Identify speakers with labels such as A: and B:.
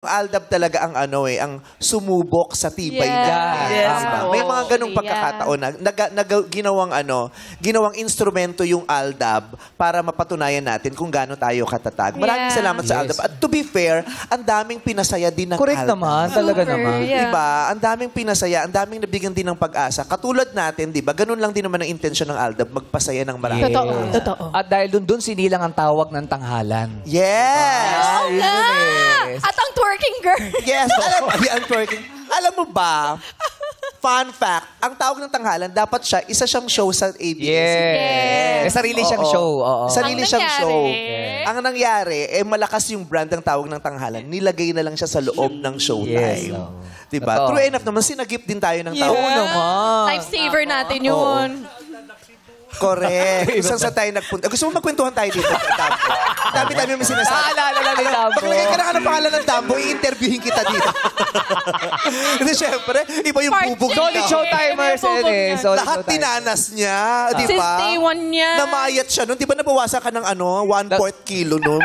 A: Aldab talaga ang ang sumubok sa tibay natin.
B: Yes.
A: Diba? May mga ganung pagkakataon na ginawang instrumento yung Aldab para mapatunayan natin kung gaano tayo katatag. Maraming salamat sa Aldab. At to be fair, ang daming pinasaya din ng
C: Correct
A: Aldab.
C: naman, talaga naman.
A: Diba? Ang daming pinasaya, ang daming nabigyan din ng pag-asa. Katulad natin, diba? Ganun lang din naman ang intensyon ng Aldab, magpasaya ng marami.
B: Totoo.
C: At dahil dun sinilang ang tawag ng tanghalan.
A: Yes!
B: At ang twerking girl.
A: Yes, ang twerking. Alam mo ba, fun fact, ang tawag ng tanghalan, dapat isa siyang show sa ABS.
C: Yes. May sarili siyang show. Oo.
A: Sarili siyang show.
B: nangyari?
A: Ang nangyari, malakas yung brand ng tawag ng tanghalan. Nilagay na lang siya sa loob ng showtime.
C: Yes.
A: Diba?
C: Totoo.
A: True enough naman, sinagip din tayo ng tawag.
C: Oo naman.
B: Lifesaver natin yun.
A: Correct. Isang sa tayo nagpunta. Gusto mo magkwentuhan tayo dito? Dami-dami may sinasabi.
C: Naalala lang ni Dambo.
A: Paglagay ka na ng pangalan ng Dambo, i-interviewin kita dito. Kasi syempre, iba yung
B: Part
A: bubog.
C: Solid showtimers.
A: Lahat tinanas niya, di
B: Since
A: ba?
B: day one niya.
A: Namayat siya nun. Di ba nabawasan ka ng 1/4 kilo nun?